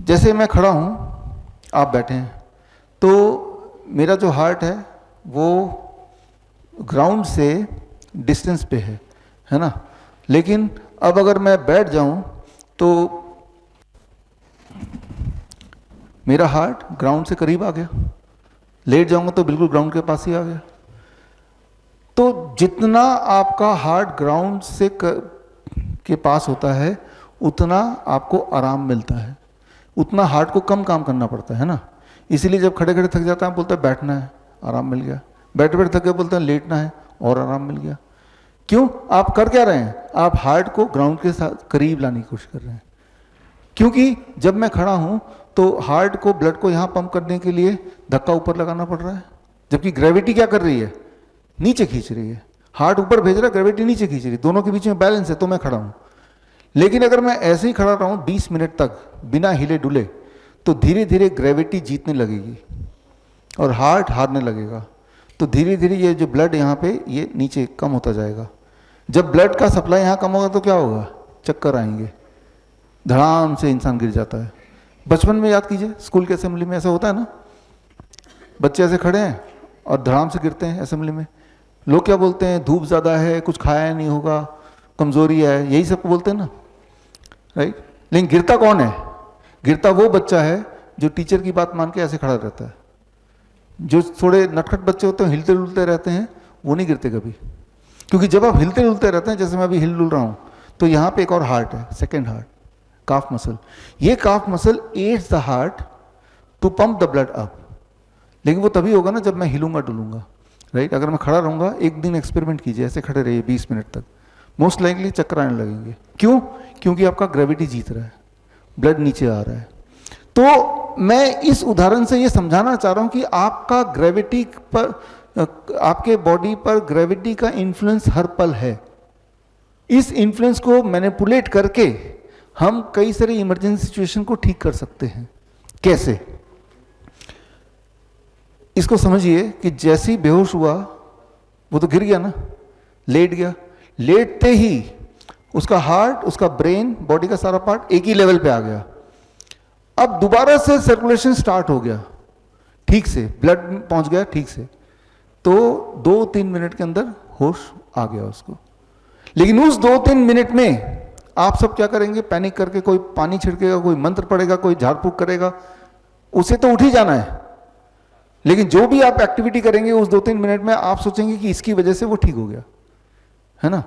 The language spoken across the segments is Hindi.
जैसे मैं खड़ा हूँ, आप बैठे हैं, तो मेरा जो हार्ट है वो ग्राउंड से डिस्टेंस पे है ना। लेकिन अब अगर मैं बैठ जाऊं तो मेरा हार्ट ग्राउंड से करीब आ गया, लेट जाऊंगा तो बिल्कुल ग्राउंड के पास ही आ गया। तो जितना आपका हार्ट ग्राउंड से के पास होता है उतना आपको आराम मिलता है, उतना हार्ट को कम काम करना पड़ता है ना। इसीलिए जब खड़े खड़े थक जाता है बोलता है बैठना है, आराम मिल गया। बैठे बैठे थक गए बोलते हैं लेटना है और आराम मिल गया। क्यों? आप कर क्या रहे हैं? आप हार्ट को ग्राउंड के साथ करीब लाने की कोशिश कर रहे हैं। क्योंकि जब मैं खड़ा हूं तो हार्ट को, ब्लड को यहां पंप करने के लिए धक्का ऊपर लगाना पड़ रहा है, जबकि ग्रेविटी क्या कर रही है? नीचे खींच रही है। हार्ट ऊपर भेज रहा है, ग्रेविटी नीचे खींच रही है, दोनों के बीच में बैलेंस है, तो मैं खड़ा हूं। लेकिन अगर मैं ऐसे ही खड़ा रहूं 20 मिनट तक बिना हिले डुले तो धीरे धीरे ग्रेविटी जीतने लगेगी और हार्ट हारने लगेगा। तो धीरे धीरे ये जो ब्लड यहाँ पे ये नीचे कम होता जाएगा। जब ब्लड का सप्लाई यहाँ कम होगा तो क्या होगा? चक्कर आएंगे, धड़ाम से इंसान गिर जाता है। बचपन में याद कीजिए, स्कूल के असेंबली में ऐसा होता है ना, बच्चे ऐसे खड़े हैं और धड़ाम से गिरते हैं असेंबली में। लोग क्या बोलते हैं? धूप ज़्यादा है, कुछ खाया नहीं होगा, कमजोरी है, यही सब बोलते हैं ना, राइट। लेकिन गिरता कौन है? गिरता वो बच्चा है जो टीचर की बात मान के ऐसे खड़ा रहता है। जो थोड़े नटखट बच्चे होते हैं, हिलते डुलते रहते हैं, वो नहीं गिरते कभी। क्योंकि जब आप हिलते डुलते रहते हैं, जैसे मैं अभी हिल डुल रहा हूँ, तो यहाँ पे एक और हार्ट है, सेकेंड हार्ट, काफ मसल। ये calf muscle aids the heart to pump the blood up. लेकिन वो तभी होगा ना जब मैं हिलूंगा डुलूंगा, राइट। अगर मैं खड़ा रहूंगा, एक दिन एक्सपेरिमेंट कीजिए, ऐसे खड़े रहिए 20 मिनट तक, मोस्ट लाइकली चक्कर आने लगेंगे। क्यों? क्योंकि आपका ग्रेविटी जीत रहा है, ब्लड नीचे आ रहा है। तो मैं इस उदाहरण से ये समझाना चाह रहा हूं कि आपका ग्रेविटी पर, आपके बॉडी पर ग्रेविटी का इन्फ्लुएंस हर पल है। इस इन्फ्लुएंस को मैनिपुलेट करके हम कई सारी इमरजेंसी सिचुएशन को ठीक कर सकते हैं। कैसे? इसको समझिए कि जैसे ही बेहोश हुआ वो तो गिर गया ना, लेट गया। लेटते ही उसका हार्ट, उसका ब्रेन, बॉडी का सारा पार्ट एक ही लेवल पे आ गया। अब दोबारा से सर्कुलेशन स्टार्ट हो गया, ठीक से ब्लड पहुंच गया ठीक से, तो 2-3 मिनट के अंदर होश आ गया उसको। लेकिन उस 2-3 मिनट में आप सब क्या करेंगे? पैनिक करके कोई पानी छिड़केगा, कोई मंत्र पड़ेगा, कोई झाड़ फूक करेगा, उसे तो उठ ही जाना है। लेकिन जो भी आप एक्टिविटी करेंगे उस 2-3 मिनट में आप सोचेंगे कि इसकी वजह से वो ठीक हो गया, है ना।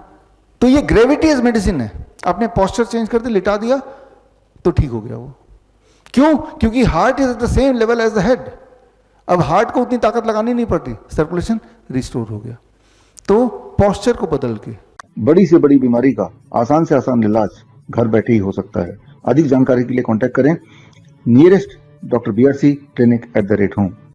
तो ये ग्रेविटी एज मेडिसिन है। आपने पोस्चर चेंज कर दिया, लिटा दिया, तो ठीक हो गया वो। क्यों? क्योंकि heart is at the same level as the head. अब हार्ट को उतनी ताकत लगानी नहीं पड़ती, सर्कुलेशन रिस्टोर हो गया। तो पोस्चर को बदल के बड़ी से बड़ी बीमारी का आसान से आसान इलाज घर बैठे ही हो सकता है। अधिक जानकारी के लिए कांटेक्ट करें नियरेस्ट डॉक्टर BRC clinic@home।